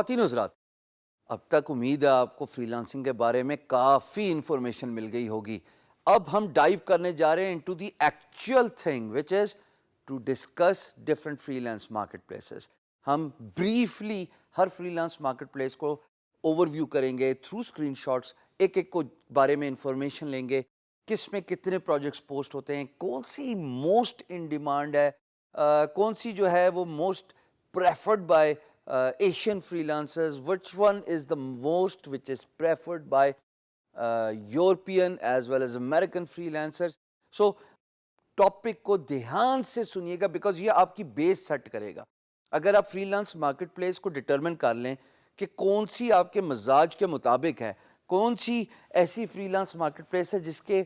خواتین حضرات، اب تک امید ہے آپ کو فری لانسنگ کے بارے میں کافی انفارمیشن مل گئی ہوگی. اب ہم ڈائیو کرنے جا رہے ہیں into the actual thing which is to discuss different freelance marketplaces. ہم بریفلی ہر فری لانس مارکیٹ پلیس کو اوور ویو کریں گے تھرو اسکرین شاٹس. ایک ایک کو بارے میں انفارمیشن لیں گے، کس میں کتنے پروجیکٹس پوسٹ ہوتے ہیں، کون سی موسٹ ان ڈیمانڈ ہے، کون سی جو ہے وہ most preferred by Asian freelancers, which one is the most which is preferred by European as well as American freelancers. So topic کو دھیان سے سنیے گا بیکاز یہ آپ کی بیس سیٹ کرے گا. اگر آپ فری لانس مارکیٹ پلیس کو ڈٹرمن کر لیں کہ کون سی آپ کے مزاج کے مطابق ہے، کون سی ایسی فری لانس مارکیٹ پلیس ہے جس کے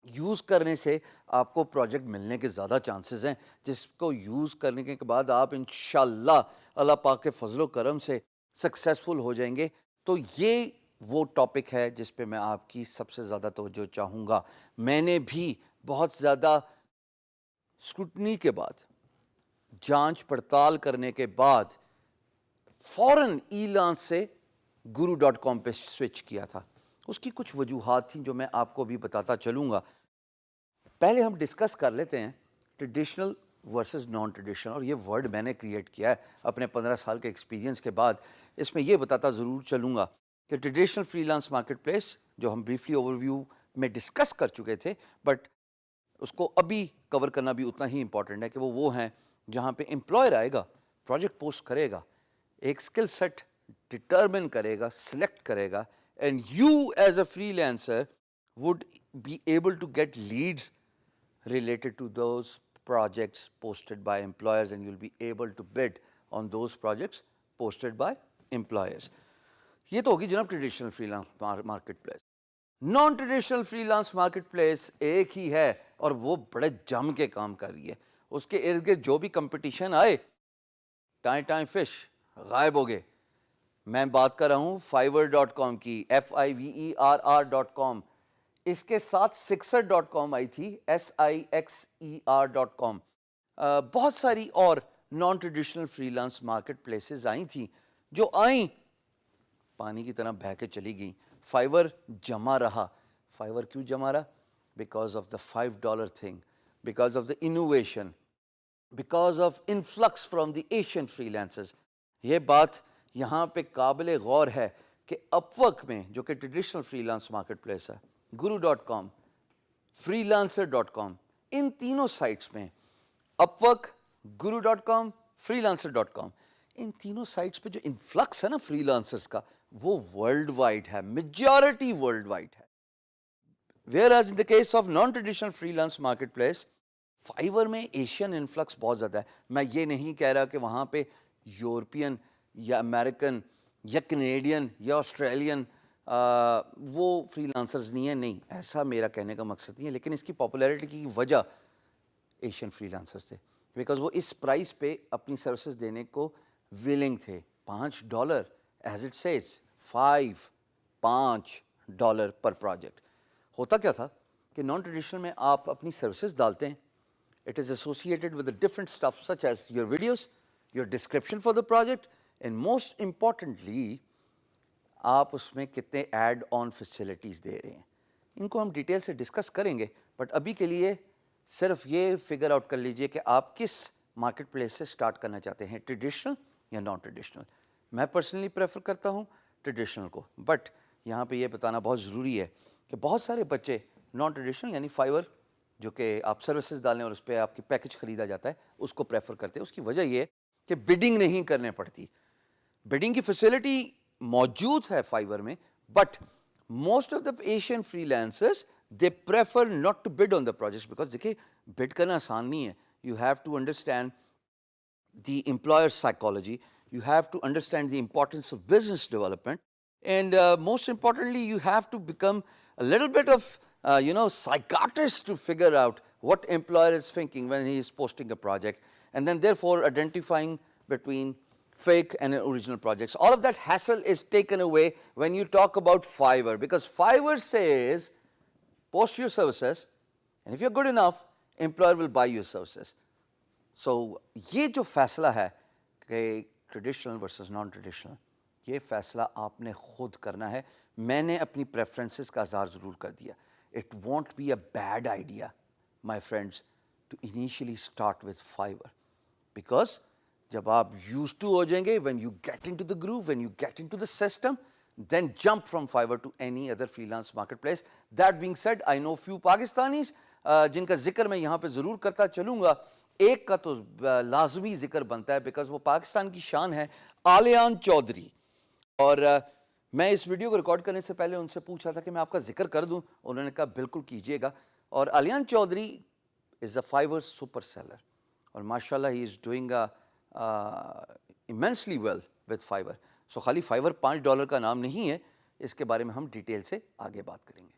یوز کرنے سے آپ کو پروجیکٹ ملنے کے زیادہ چانسز ہیں، جس کو یوز کرنے کے بعد آپ انشاءاللہ اللہ پاک کے فضل و کرم سے سکسیسفل ہو جائیں گے. تو یہ وہ ٹاپک ہے جس پہ میں آپ کی سب سے زیادہ توجہ چاہوں گا. میں نے بھی بہت زیادہ اسکروٹنی کے بعد، جانچ پڑتال کرنے کے بعد فوراً ای لانس سے guru.com پہ سوئچ کیا تھا. اس کی کچھ وجوہات تھیں جو میں آپ کو بھی بتاتا چلوں گا. پہلے ہم ڈسکس کر لیتے ہیں ٹریڈیشنل ورسز نان ٹریڈیشنل، اور یہ ورڈ میں نے کریٹ کیا ہے اپنے 15 سال کے ایکسپیرینس کے بعد. اس میں یہ بتاتا ضرور چلوں گا کہ traditional free lance market place جو ہم بریفلی اوور ویو میں ڈسکس کر چکے تھے، بٹ اس کو ابھی کور کرنا بھی اتنا ہی امپورٹنٹ ہے کہ وہ ہیں جہاں پہ امپلائر آئے گا، پروجیکٹ پوسٹ کرے گا، ایک اسکل سیٹ ڈٹرمن کرے گا، سلیکٹ کرے گا، and you as a freelancer would be able to get leads related to those projects posted by employers, and you'll be able to bid on those projects posted by employers. یہ تو ہوگی جناب traditional free lance market place. Naan traditional free lance market place ایک ہی ہے اور وہ بڑے جم کے کام کر رہی ہے. اس کے ارد گرد جو بھی کمپٹیشن آئے ٹائیں فش غائب ہو گئے. میں بات کر رہا ہوں fiverr.com کی، fiverr.com. اس کے ساتھ sixer.com آئی تھی، sixer.com. بہت ساری اور naan traditional free lance market places آئی تھیں جو آئیں پانی کی طرح بہہ کے چلی گئیں. فائیور جمع رہا. فائیور کیوں جمع رہا؟ Because of the $5 thing, because of the innovation, because of influx from the Asian free lancers. یہ بات یہاں پہ قابل غور ہے کہ اپورک میں جو کہ traditional free lance market place ہے، guru.com، freelancer.com، ان تینوں سائٹس میں اپورک، guru.com، freelancer.com، ان تینوں سائٹس پہ جو انفلکس ہے نا فری لانسرز کا، وہ ورلڈ وائڈ ہے، میجورٹی ورلڈ وائڈ ہے. whereas in the case of non-traditional freelance marketplace، فائیور میں ایشین انفلکس بہت زیادہ ہے. میں یہ نہیں کہہ رہا کہ وہاں پہ یورپین یا امریکن یا کینیڈین یا آسٹریلین وہ فری لانسرز نہیں ہیں، نہیں، ایسا میرا کہنے کا مقصد نہیں ہے. لیکن اس کی پاپولیرٹی کی وجہ ایشین فری لانسرز تھے، بیکاز وہ اس پرائز پہ اپنی سروسز دینے کو ویلنگ تھے. $5 as it says, $5 per project. ہوتا کیا تھا کہ نان ٹریڈیشنل میں آپ اپنی سروسز ڈالتے ہیں، it is associated with different stuff such as your videos, your description for the project, and most importantly آپ اس میں کتنے ایڈ آن فیسلٹیز دے رہے ہیں. ان کو ہم ڈیٹیل سے ڈسکس کریں گے، بٹ ابھی کے لیے صرف یہ فگر آؤٹ کر لیجئے کہ آپ کس مارکیٹ پلیس سے اسٹارٹ کرنا چاہتے ہیں، ٹریڈیشنل یا نان ٹریڈیشنل. میں پرسنلی پریفر کرتا ہوں ٹریڈیشنل کو، بٹ یہاں پہ یہ بتانا بہت ضروری ہے کہ بہت سارے بچے نان ٹریڈیشنل یعنی فائیور جو کہ آپ سروسز ڈالیں اور اس پہ آپ کی پیکج خریدا جاتا ہے، اس کو پریفر کرتے ہیں. اس کی وجہ یہ ہے کہ بڈنگ نہیں کرنے پڑتی. بڈنگ کی فیسلٹی موجود ہے فائیور میں، but most of the Asian freelancers they prefer not to bid on the project, because دیکھیے بڈ کرنا آسان نہیں ہے. You have to understand the employer psychology, you have to understand the importance of business development, and most importantly you have to become a little bit of psychiatrist to figure out what employer is thinking when he is posting a project, and then therefore identifying between fake and original projects. All of that hassle is taken away when you talk about Fiverr, because Fiverr says post your services, and if you're good enough, employer will buy your services. So یہ جو فیصلہ ہے کہ traditional versus non traditional, یہ فیصلہ آپ نے خود کرنا ہے. میں نے اپنی پریفرنسز کا اظہار ضرور کر دیا. It won't be a bad idea my friends to initially start with Fiverr, because جب آپ یوز ٹو ہو جائیں گے, when you get into the groove, when you get into the system, then jump from Fiverr to any other freelance marketplace. That being said, I know few Pakistanis جن کا ذکر میں یہاں پہ ضرور کرتا چلوں گا. ایک کا تو لازمی ذکر بنتا ہے بیکاز وہ پاکستان کی شان ہے, آلیان چودھری. اور میں اس ویڈیو کو ریکارڈ کرنے سے پہلے ان سے پوچھا تھا کہ میں آپ کا ذکر کر دوں, انہوں نے کہا بالکل کیجیے گا. اور Aliyan Chaudhry is a Fiverr super seller, اور ماشاء اللہ he is doing immensely well with Fiverr. So خالی فائیور $5 کا نام نہیں ہے, اس کے بارے میں ہم ڈیٹیل سے آگے بات کریں گے.